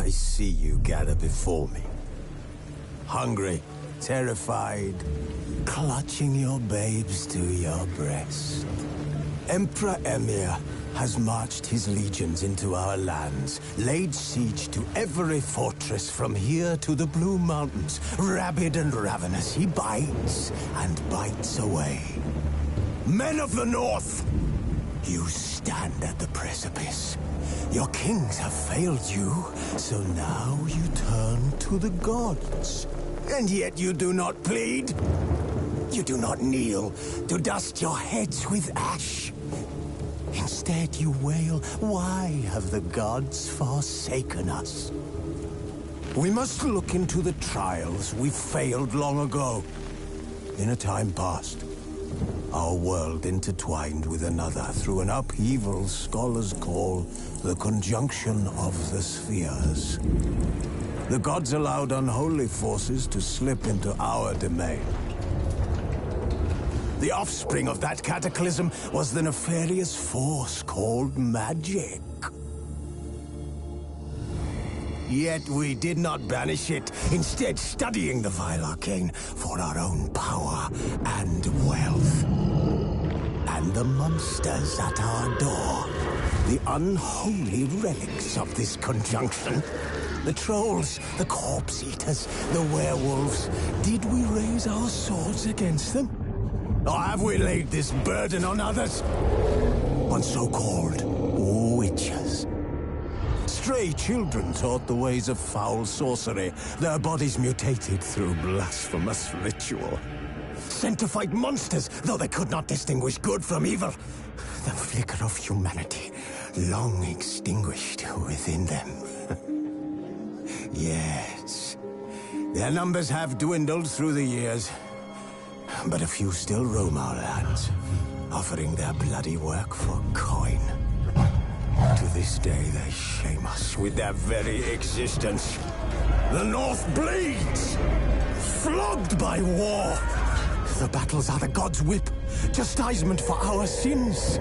I see you gather before me. Hungry, terrified, clutching your babes to your breast. Emperor Emir has marched his legions into our lands, laid siege to every fortress from here to the Blue Mountains. Rabid and ravenous, he bites and bites away. Men of the North, you stand at the precipice. Your kings have failed you, so now you turn to the gods. And yet you do not plead. You do not kneel to dust your heads with ash. Instead you wail, why have the gods forsaken us? We must look into the trials we failed long ago. In a time past, our world intertwined with another through an upheaval scholars call the conjunction of the spheres. The gods allowed unholy forces to slip into our domain. The offspring of that cataclysm was the nefarious force called magic. Yet we did not banish it, instead studying the vile arcane for our own power and wealth. And the monsters at our door, the unholy relics of this conjunction. The trolls, the corpse-eaters, the werewolves. Did we raise our swords against them? Or have we laid this burden on others? On so-called witches. Stray children taught the ways of foul sorcery, their bodies mutated through blasphemous ritual. Sent to fight monsters, though they could not distinguish good from evil. The flicker of humanity, long extinguished within them. Yes, their numbers have dwindled through the years. But a few still roam our lands, offering their bloody work for coin. To this day, they shame us with their very existence. The North bleeds, flogged by war. The battles are the gods' whip, chastisement for our sins.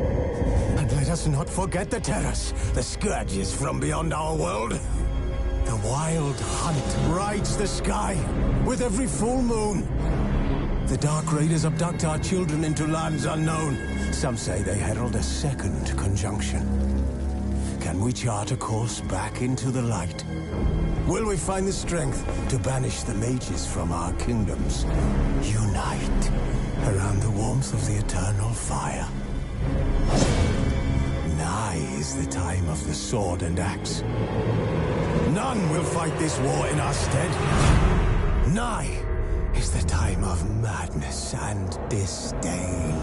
And let us not forget the terrors, the scourges from beyond our world. The wild hunt rides the sky with every full moon. The Dark Raiders abduct our children into lands unknown. Some say they herald a second conjunction. Can we chart a course back into the light? Will we find the strength to banish the mages from our kingdoms? Unite around the warmth of the eternal fire. Nigh is the time of the sword and axe. None will fight this war in our stead. Nigh is the time of madness and disdain.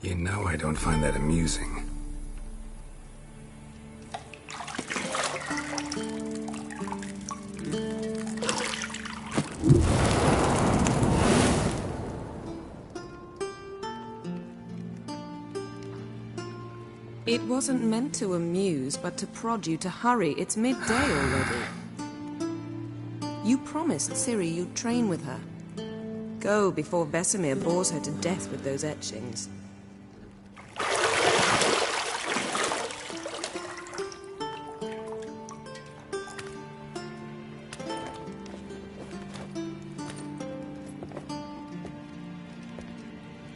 You know I don't find that amusing. It wasn't meant to amuse, but to prod you to hurry. It's midday already. You promised Ciri you'd train with her. Go before Vesemir bores her to death with those etchings.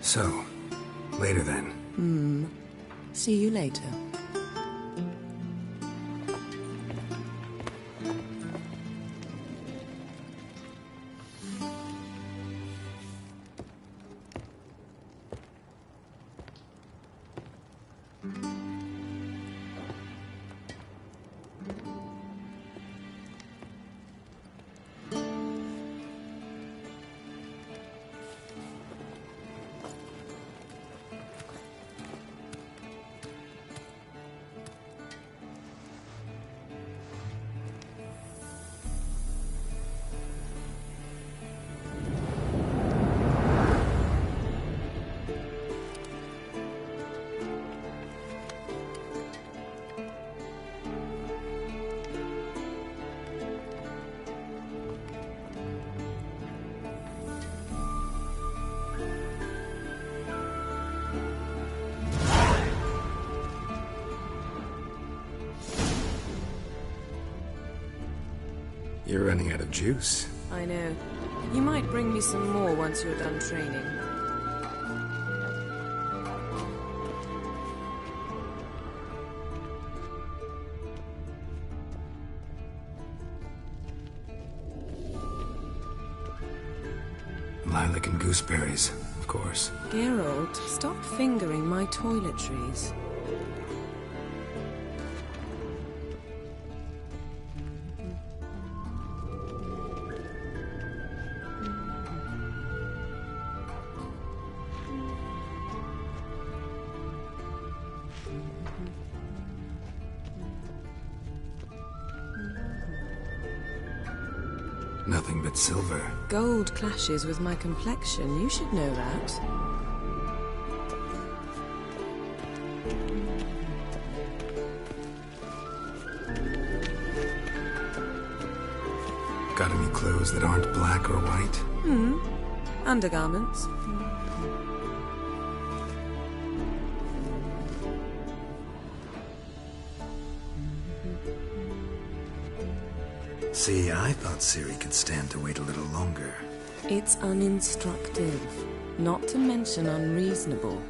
So, later then. See you later. You're running out of juice. I know. You might bring me some more once you're done training. Lilac and gooseberries, of course. Geralt, stop fingering my toiletries. Nothing but silver. Gold clashes with my complexion. You should know that. Got any clothes that aren't black or white? Undergarments. See, I thought Ciri could stand to wait a little longer. It's uninstructive, not to mention unreasonable.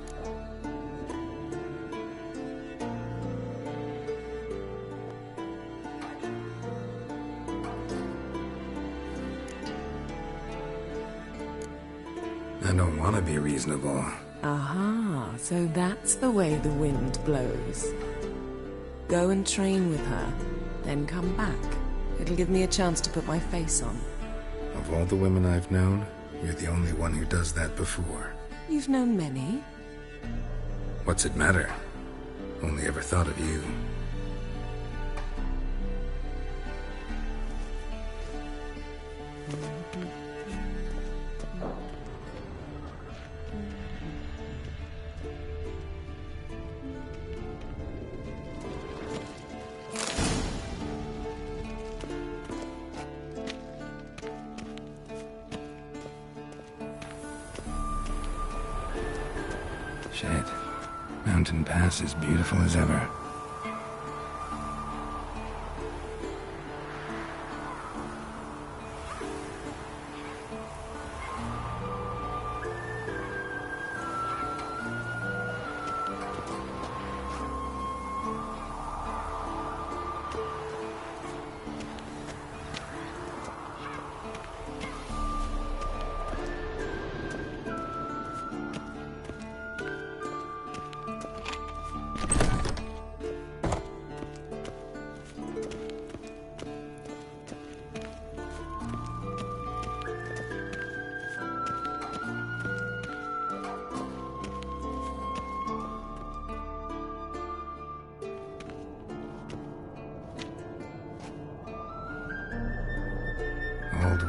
I don't want to be reasonable. Aha, so that's the way the wind blows. Go and train with her, then come back. It'll give me a chance to put my face on. Of all the women I've known, you're the only one who does that before. You've known many. What's it matter? Only ever thought of you. Shit. Mountain Pass is beautiful as ever.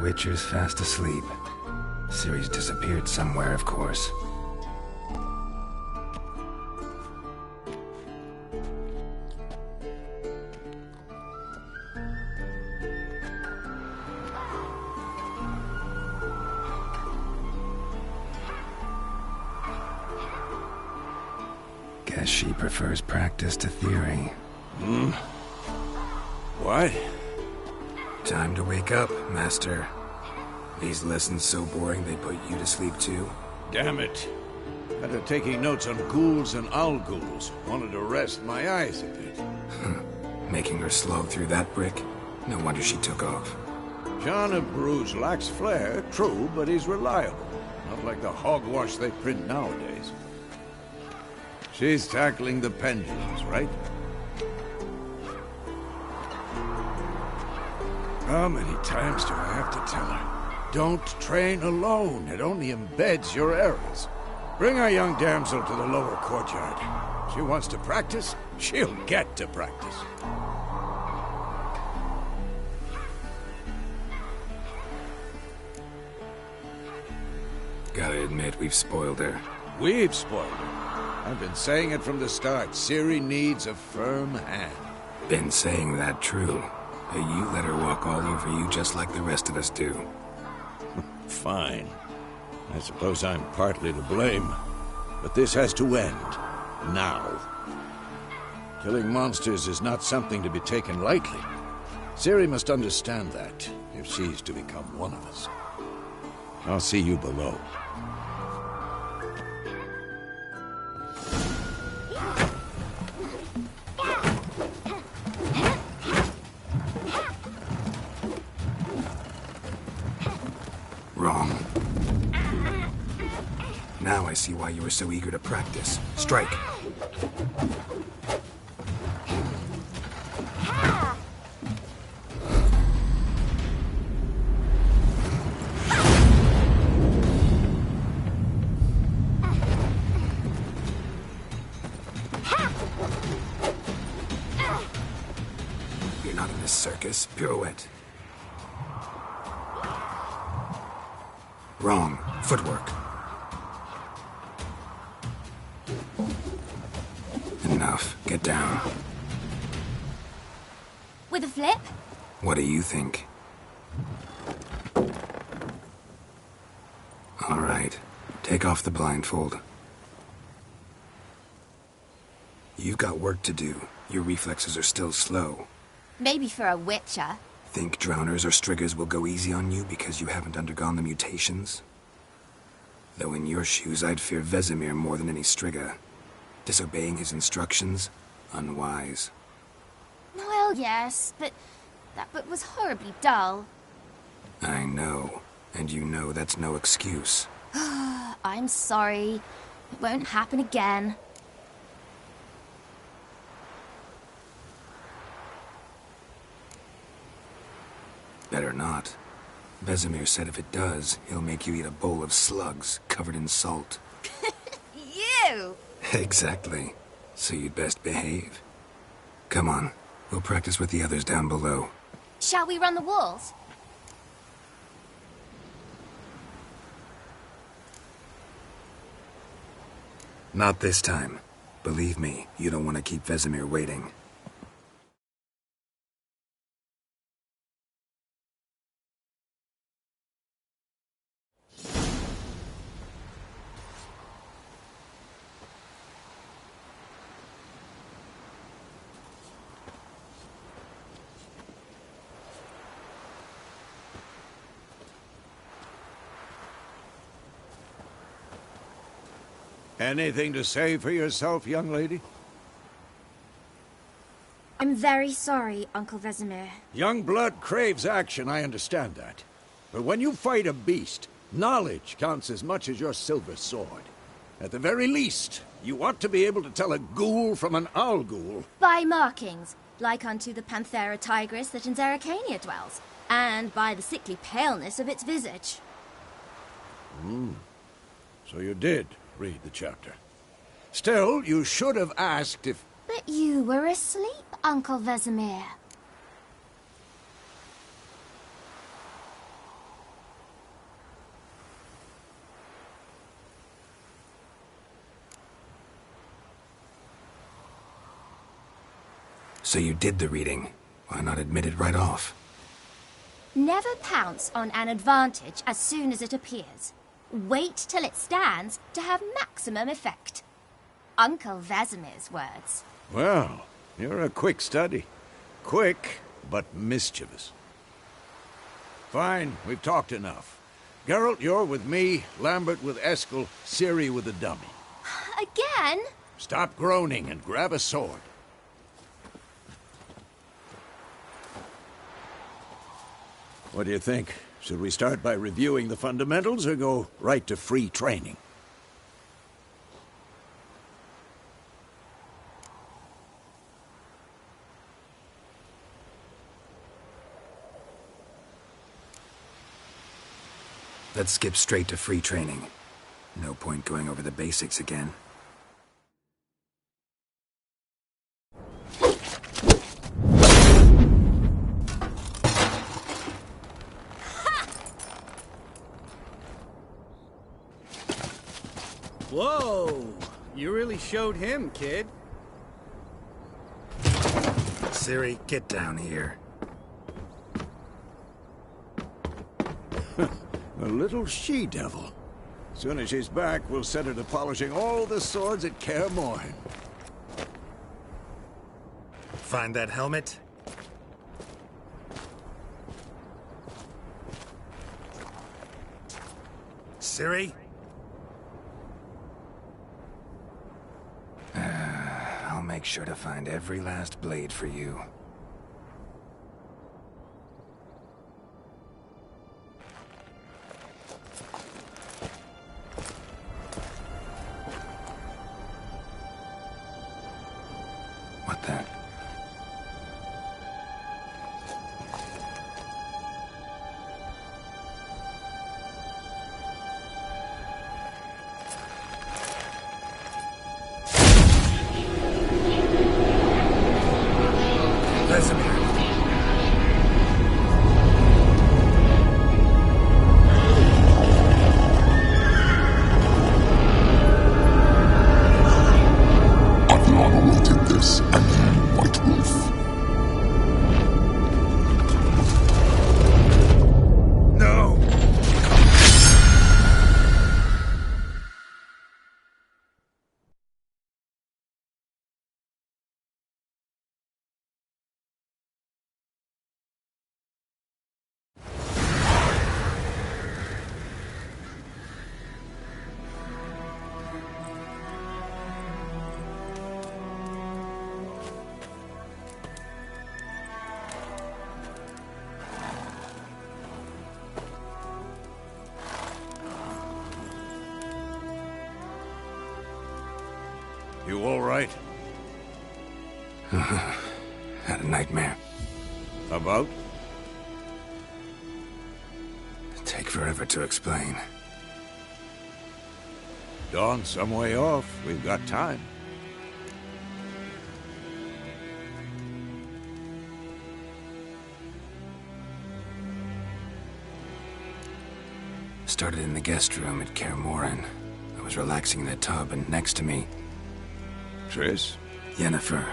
Witcher's fast asleep. Ciri's disappeared somewhere, of course. Guess she prefers practice to theory. What? Time to wake up, Master. These lessons so boring they put you to sleep too? Damn it. After taking notes on ghouls and owl-ghouls, wanted to rest my eyes a bit. Making her slog through that brick? No wonder she took off. John of Bruges lacks flair, true, but he's reliable. Not like the hogwash they print nowadays. She's tackling the pendulums, right? How many times do I have to tell her? Don't train alone. It only embeds your errors. Bring our young damsel to the lower courtyard. She wants to practice, she'll get to practice. Gotta admit, we've spoiled her. We've spoiled her. I've been saying it from the start. Ciri needs a firm hand. Been saying that true. But you let her walk all over you just like the rest of us do. Fine. I suppose I'm partly to blame. But this has to end. Now. Killing monsters is not something to be taken lightly. Ciri must understand that, if she's to become one of us. I'll see you below. Wrong. Now I see why you were so eager to practice. Strike. You're not in this circus. Pirouette. Wrong. Footwork. Enough. Get down. With a flip? What do you think? All right. Take off the blindfold. You've got work to do. Your reflexes are still slow. Maybe for a witcher. Think drowners or striggers will go easy on you because you haven't undergone the mutations? Though in your shoes, I'd fear Vesemir more than any strigger. Disobeying his instructions? Unwise. Well, yes, but that book was horribly dull. I know. And you know that's no excuse. I'm sorry. It won't happen again. Better not. Vesemir said if it does, he'll make you eat a bowl of slugs covered in salt. You! Exactly. So you'd best behave. Come on. We'll practice with the others down below. Shall we run the walls? Not this time. Believe me, you don't want to keep Vesemir waiting. Anything to say for yourself, young lady? I'm very sorry, Uncle Vesemir. Young blood craves action, I understand that. But when you fight a beast, knowledge counts as much as your silver sword. At the very least, you ought to be able to tell a ghoul from an owl-ghoul. By markings, like unto the Panthera tigris that in Zerrikania dwells, and by the sickly paleness of its visage. So you did read the chapter. Still, you should have asked if... But you were asleep, Uncle Vesemir. So you did the reading. Why not admit it right off? Never pounce on an advantage as soon as it appears. Wait till it stands to have maximum effect. Uncle Vesemir's words. Well, you're a quick study. Quick, but mischievous. Fine, we've talked enough. Geralt, you're with me, Lambert with Eskel, Ciri with the dummy. Again? Stop groaning and grab a sword. What do you think? Should we start by reviewing the fundamentals or go right to free training? Let's skip straight to free training. No point going over the basics again. Whoa! You really showed him, kid. Ciri, get down here. A little she-devil. Soon as she's back, we'll set her to polishing all the swords at Kaer Morhen. Find that helmet? Ciri? I'll make sure to find every last blade for you. What the? Vesemir. I've long awaited this, and you, White Wolf. No! You all right? Had a nightmare. About? Take forever to explain. Dawn's some way off. We've got time. Started in the guest room at Kaer Morhen. I was relaxing in the tub, and next to me, Triss? Yennefer.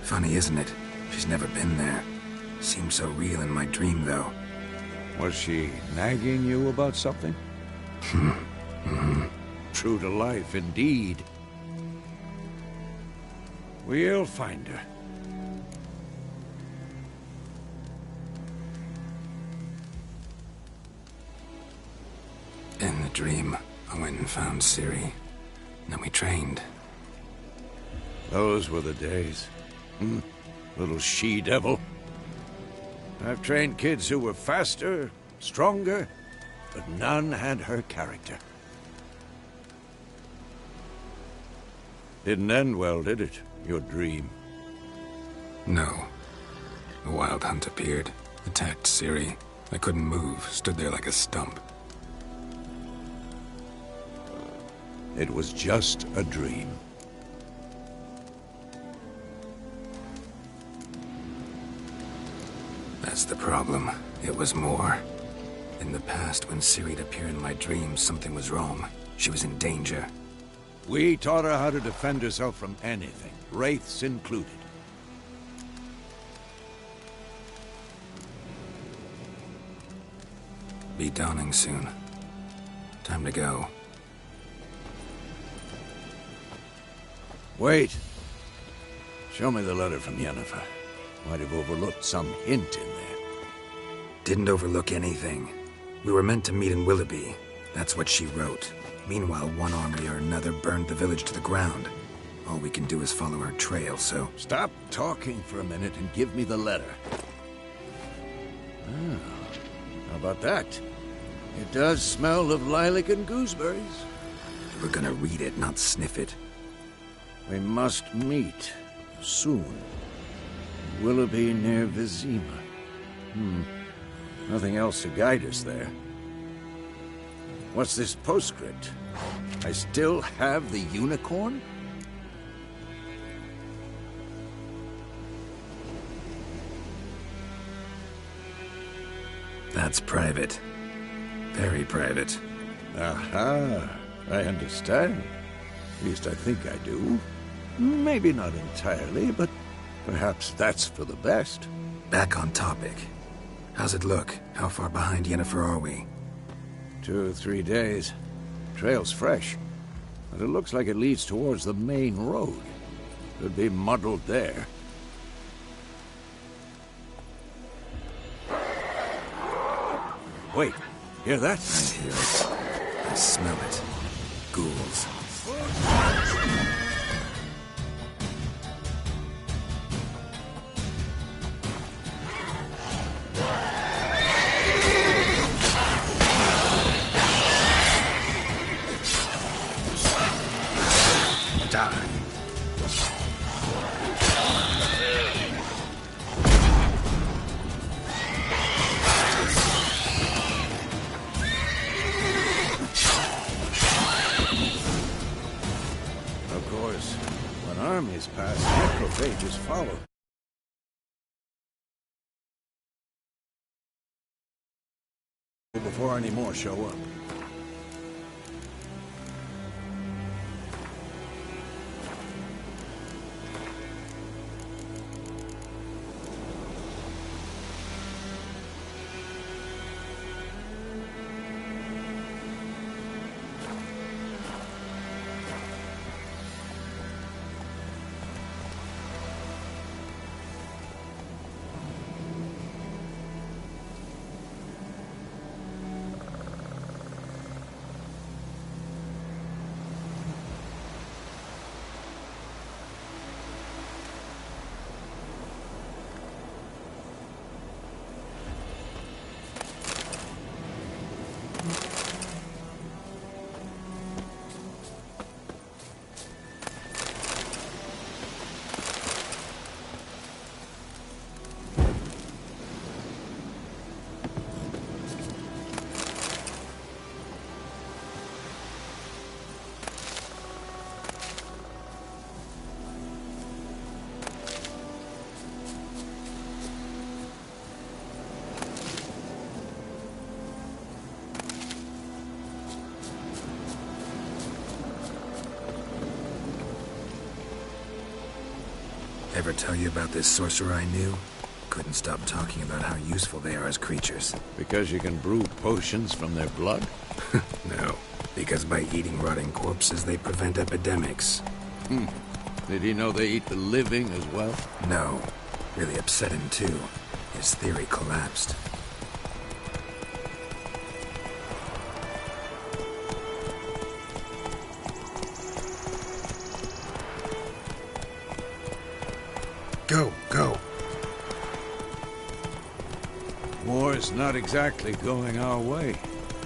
Funny, isn't it? She's never been there. Seemed so real in my dream, though. Was she nagging you about something? True to life, indeed. We'll find her. In the dream, I went and found Ciri. Then we trained. Those were the days. Little she-devil. I've trained kids who were faster, stronger, but none had her character. Didn't end well, did it? Your dream? No. The Wild Hunt appeared, attacked Ciri. I couldn't move, stood there like a stump. It was just a dream. That's the problem. It was more. In the past, when Ciri'd appear in my dreams, something was wrong. She was in danger. We taught her how to defend herself from anything, wraiths included. Be dawning soon. Time to go. Wait. Show me the letter from Yennefer. Might have overlooked some hint in there. Didn't overlook anything. We were meant to meet in Willoughby. That's what she wrote. Meanwhile, one army or another burned the village to the ground. All we can do is follow her trail, so... Stop talking for a minute and give me the letter. Ah, how about that? It does smell of lilac and gooseberries. We're gonna read it, not sniff it. We must meet soon. Willoughby near Vizima. Nothing else to guide us there. What's this postscript? I still have the unicorn? That's private. Very private. Aha, I understand. At least I think I do. Maybe not entirely, but perhaps that's for the best. Back on topic. How's it look? How far behind Yennefer are we? 2 or 3 days. Trail's fresh, but it looks like it leads towards the main road. Could be muddled there. Wait, hear that? I hear it. I smell it. Ghouls. Die. Of course, when armies pass, necrophages follow. Before any more show up. Ever tell you about this sorcerer I knew? Couldn't stop talking about how useful they are as creatures. Because you can brew potions from their blood? No, because by eating rotting corpses, they prevent epidemics. Did he know they eat the living as well? No, really upset him too. His theory collapsed. Go, go. War's not exactly going our way.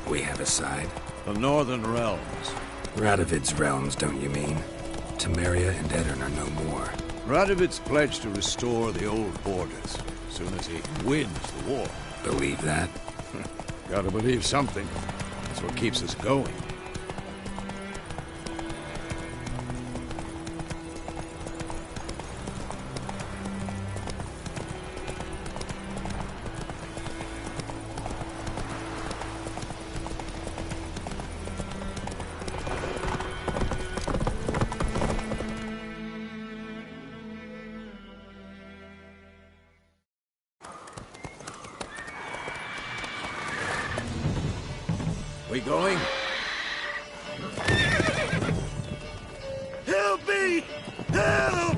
We have a side. The Northern Realms. Radovid's realms, don't you mean? Temeria and Edirn are no more. Radovid's pledged to restore the old borders as soon as he wins the war. Believe that? Gotta believe something. That's what keeps us going. going? Help me! Help!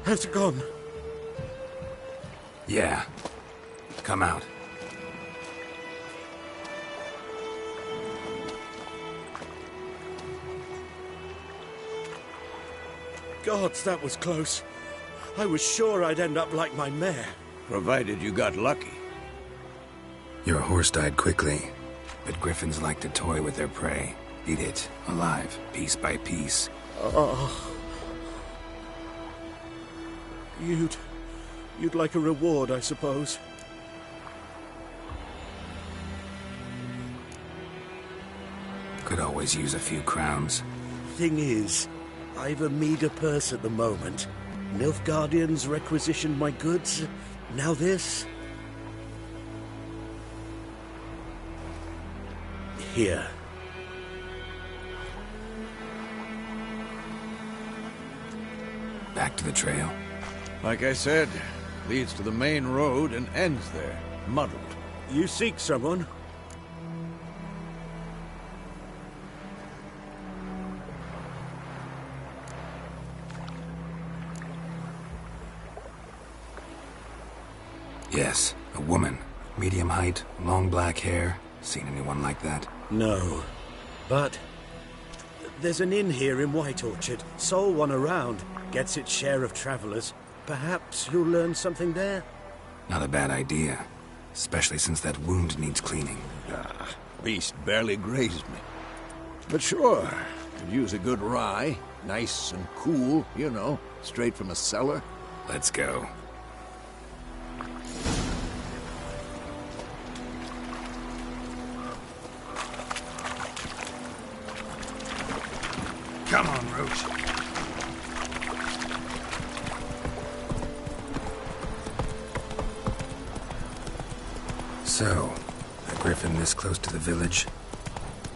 Has it gone? Yeah. Come out. Gods, that was close. I was sure I'd end up like my mare. Provided you got lucky. Your horse died quickly, but griffins like to toy with their prey. Eat it, alive, piece by piece. Oh. You'd like a reward, I suppose. Could always use a few crowns. Thing is, I've a meager purse at the moment. Nilfgaardians requisitioned my goods. Now this. Here. Back to the trail. Like I said, leads to the main road and ends there, muddled. You seek someone? Yes, a woman. Medium height, long black hair. Seen anyone like that? No. But there's an inn here in White Orchard. Sole one around. Gets its share of travelers. Perhaps you'll learn something there? Not a bad idea. Especially since that wound needs cleaning. Beast barely grazed me. But sure, could use a good rye. Nice and cool, you know, straight from a cellar. Let's go. Come on, Roach. So, a griffin this close to the village?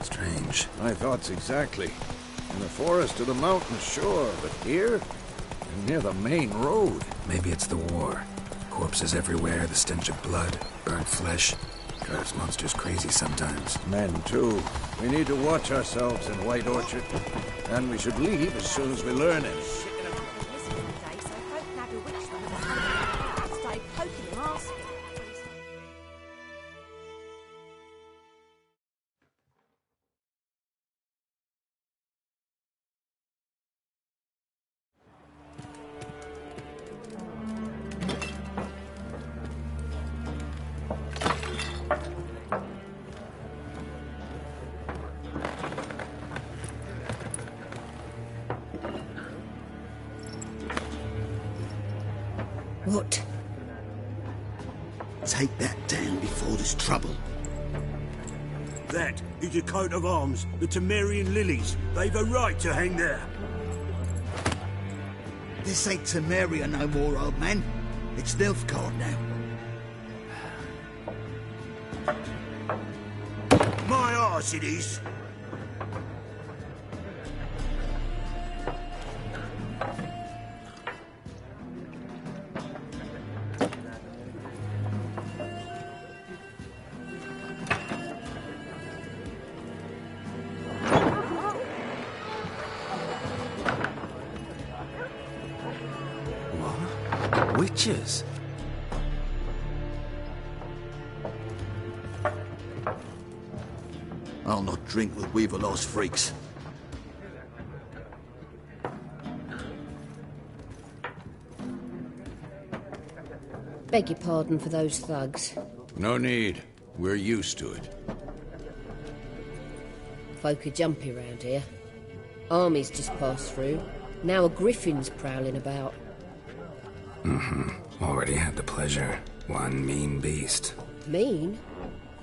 Strange. My thoughts exactly. In the forest or the mountains, sure, but here? And near the main road. Maybe it's the war. Corpses everywhere, the stench of blood, burnt flesh. Drives monsters crazy sometimes. Men, too. We need to watch ourselves in White Orchard. And we should leave as soon as we learn anything. What? Take that down before there's trouble. That is a coat of arms, the Temerian lilies. They've a right to hang there. This ain't Temeria no more, old man. It's Nilfgaard now. My arse it is. Witches? I'll not drink with Weaverlost freaks. Beg your pardon for those thugs. No need. We're used to it. Folk are jumpy round here. Armies just passed through. Now a griffin's prowling about. Already had the pleasure. One mean beast. Mean?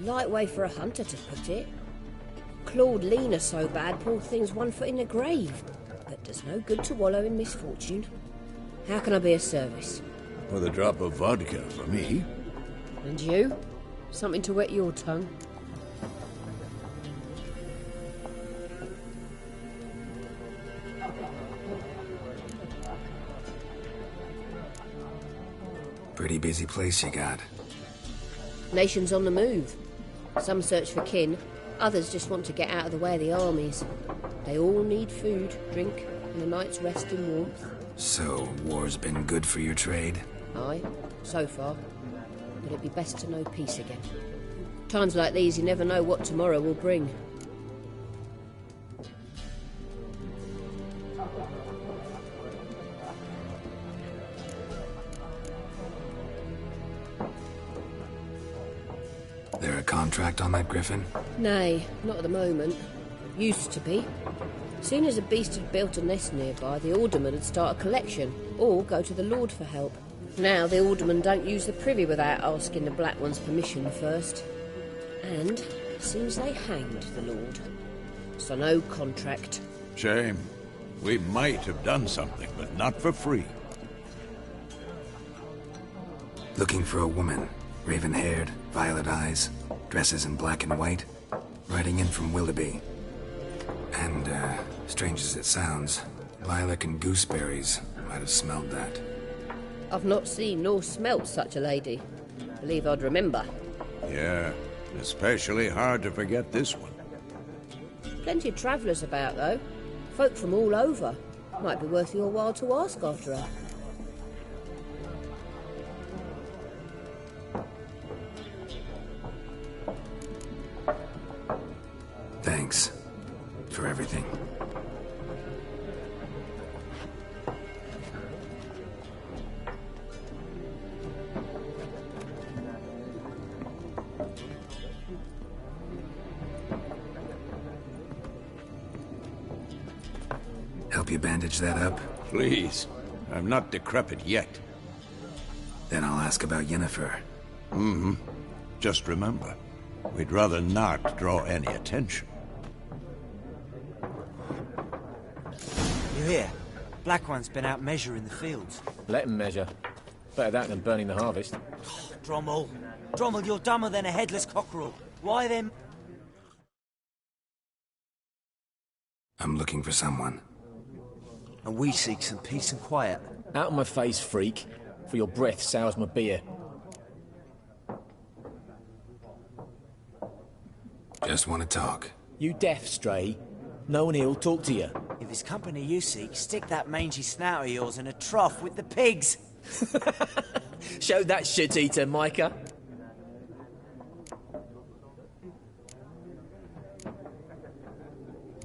Light way for a hunter to put it. Clawed Lena so bad, poor thing's 1 foot in the grave. But does no good to wallow in misfortune. How can I be of service? With a drop of vodka for me. And you? Something to wet your tongue? Pretty busy place you got. Nations on the move. Some search for kin, others just want to get out of the way of the armies. They all need food, drink, and a night's rest in warmth. So, war's been good for your trade? Aye, so far. But it'd be best to know peace again. Times like these, you never know what tomorrow will bring. There a contract on that griffin? Nay, not at the moment. Used to be. Soon as a beast had built a nest nearby, the alderman would start a collection, or go to the Lord for help. Now the aldermen don't use the privy without asking the Black One's permission first. And seems they hanged the Lord. So no contract. Shame. We might have done something, but not for free. Looking for a woman. Raven-haired, violet eyes, dresses in black and white. Riding in from Willoughby. And, strange as it sounds, lilac and gooseberries might have smelled that. I've not seen nor smelt such a lady. Believe I'd remember. Yeah, especially hard to forget this one. Plenty of travellers about, though. Folk from all over. Might be worth your while to ask after her. Thanks for everything. Help you bandage that up? Please. I'm not decrepit yet. Then I'll ask about Yennefer. Just remember, we'd rather not draw any attention. You hear? Black One's been out measuring the fields. Let him measure. Better that than burning the harvest. Drommel. Drommel, you're dumber than a headless cockerel. Why then? I'm looking for someone. And we seek some peace and quiet. Out of my face, freak. For your breath sours my beer. Just want to talk. You deaf, Stray? No one here'll talk to you. If it's company you seek, stick that mangy snout of yours in a trough with the pigs. Show that shit-eater, Micah.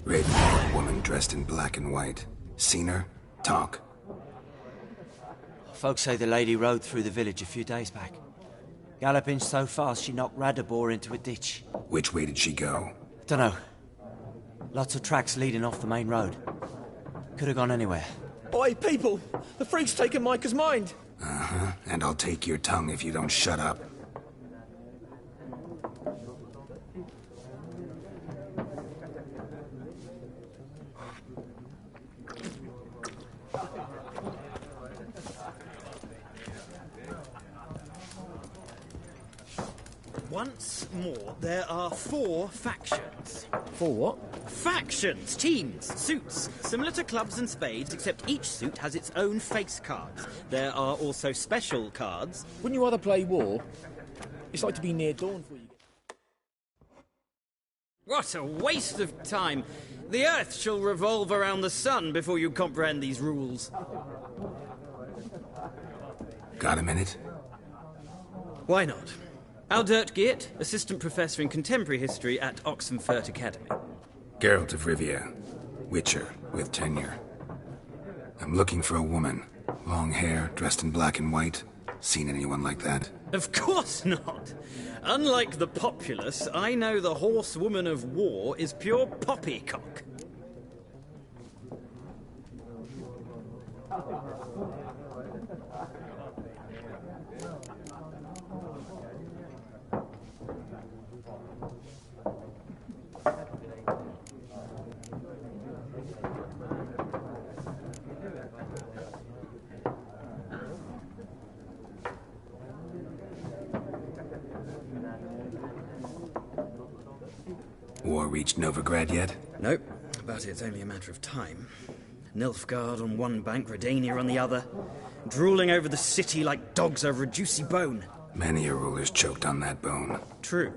Raven-haired woman dressed in black and white. Seen her? Talk. Folks say the lady rode through the village a few days back. Galloping so fast she knocked Radabor into a ditch. Which way did she go? Dunno. Lots of tracks leading off the main road. Could have gone anywhere. Oi, people! The freak's taken Micah's mind! Uh-huh. And I'll take your tongue if you don't shut up. Once more, there are 4 factions. 4 what? Factions! Teams! Suits! Similar to clubs and spades, except each suit has its own face cards. There are also special cards. Wouldn't you rather play war? It's like to be near dawn before you get... What a waste of time! The Earth shall revolve around the sun before you comprehend these rules. Got a minute? Why not? Aldert Geert, Assistant Professor in Contemporary History at Oxenfurt Academy. Geralt of Rivia. Witcher, with tenure. I'm looking for a woman. Long hair, dressed in black and white. Seen anyone like that? Of course not. Unlike the populace, I know the horsewoman of war is pure poppycock. War reached Novigrad yet? Nope, but it's only a matter of time. Nilfgaard on one bank, Redania on the other, drooling over the city like dogs over a juicy bone. Many a ruler's choked on that bone. True.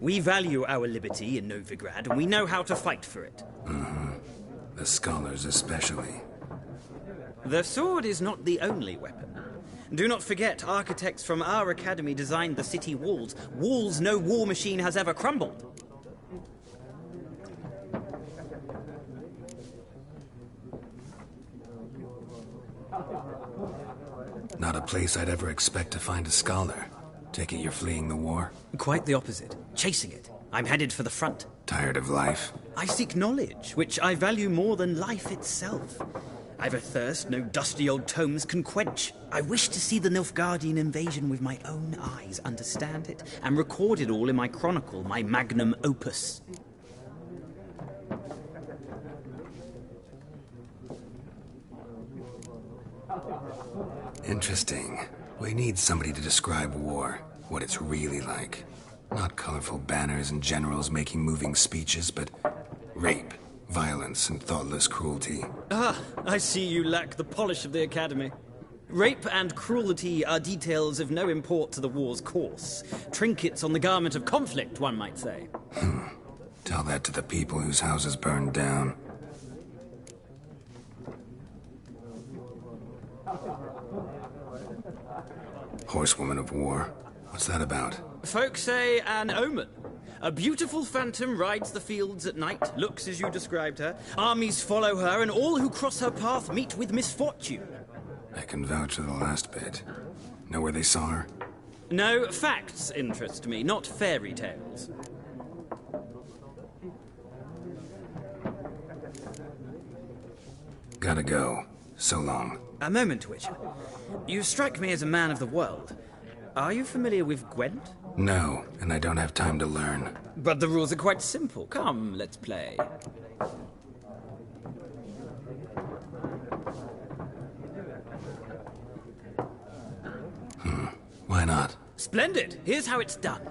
We value our liberty in Novigrad, and we know how to fight for it. Mm-hmm. The scholars especially. The sword is not the only weapon. Do not forget, architects from our academy designed the city walls. Walls no war machine has ever crumbled. Not a place I'd ever expect to find a scholar. Take it you're fleeing the war? Quite the opposite. Chasing it. I'm headed for the front. Tired of life? I seek knowledge, which I value more than life itself. I've a thirst no dusty old tomes can quench. I wish to see the Nilfgaardian invasion with my own eyes, understand it, and record it all in my chronicle, my magnum opus. Interesting. We need somebody to describe war, what it's really like. Not colorful banners and generals making moving speeches, but rape, violence, and thoughtless cruelty. Ah, I see you lack the polish of the Academy. Rape and cruelty are details of no import to the war's course. Trinkets on the garment of conflict, one might say. Tell that to the people whose houses burned down. Horsewoman of War. What's that about? Folk say an omen. A beautiful phantom rides the fields at night, looks as you described her. Armies follow her, and all who cross her path meet with misfortune. I can vouch for the last bit. Know where they saw her? No, facts interest me, not fairy tales. Gotta go. So long. A moment, Witcher. You strike me as a man of the world. Are you familiar with Gwent? No, and I don't have time to learn. But the rules are quite simple. Come, let's play. Why not? Splendid! Here's how it's done.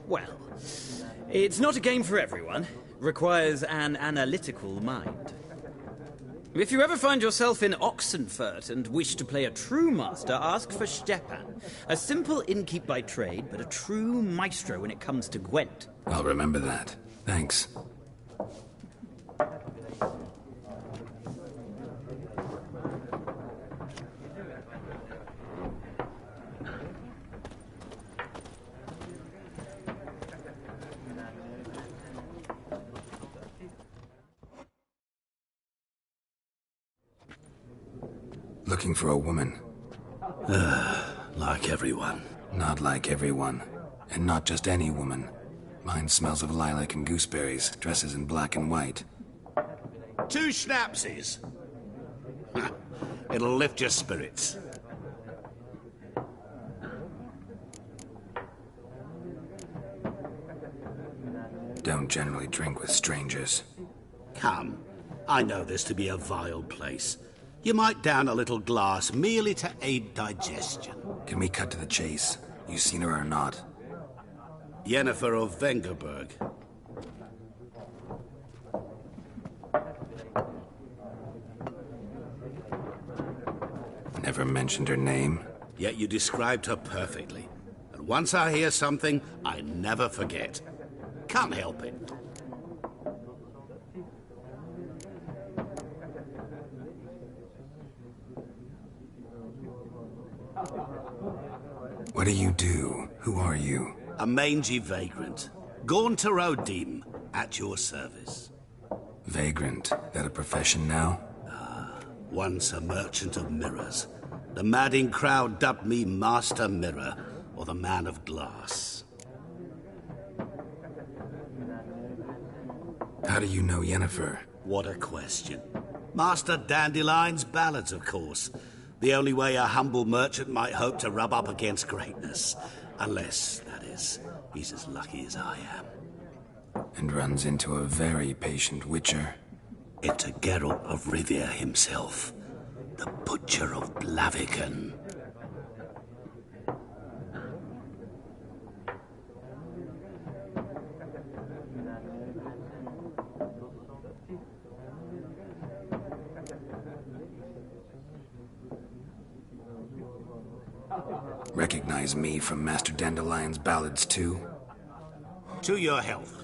Well, it's not a game for everyone. Requires an analytical mind. If you ever find yourself in Oxenfurt and wish to play a true master, ask for Stepan. A simple innkeep by trade, but a true maestro when it comes to Gwent. I'll remember that. Thanks. Looking for a woman. Like everyone. Not like everyone. And not just any woman. Mine smells of lilac and gooseberries, dresses in black and white. 2 schnapsies. It'll lift your spirits. Don't generally drink with strangers. Come. I know this to be a vile place. You might down a little glass merely to aid digestion. Can we cut to the chase? You seen her or not? Yennefer of Vengerberg. Never mentioned her name? Yet you described her perfectly. And once I hear something, I never forget. Can't help it. What do you do? Who are you? A mangy vagrant. Gaunter Odim, at your service. Vagrant? That a profession now? Once a merchant of mirrors. The madding crowd dubbed me Master Mirror, or the Man of Glass. How do you know Yennefer? What a question. Master Dandelion's ballads, of course. The only way a humble merchant might hope to rub up against greatness. Unless, that is, he's as lucky as I am. And runs into a very patient witcher. Into Geralt of Rivia himself. The Butcher of Blaviken. Recognize me from Master Dandelion's ballads, too? To your health.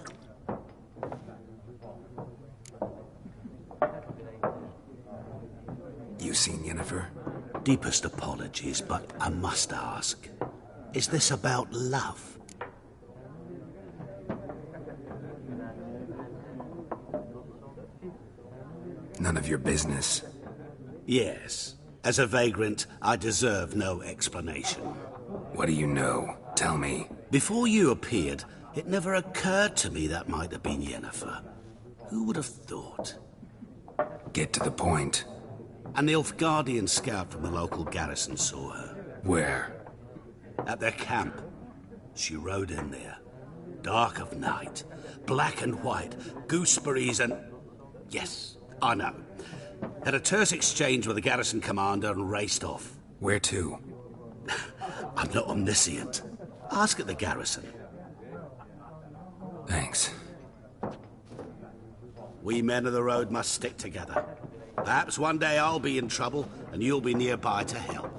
You seen Yennefer? Deepest apologies, but I must ask. Is this about love? None of your business. Yes. As a vagrant, I deserve no explanation. What do you know? Tell me. Before you appeared, it never occurred to me that might have been Yennefer. Who would have thought? Get to the point. A Nilfgaardian scout from the local garrison saw her. Where? At their camp. She rode in there. Dark of night. Black and white. Gooseberries and... Yes, I know. Had a terse exchange with the garrison commander and raced off. Where to? I'm not omniscient. Ask at the garrison. Thanks. We men of the road must stick together. Perhaps one day I'll be in trouble and you'll be nearby to help.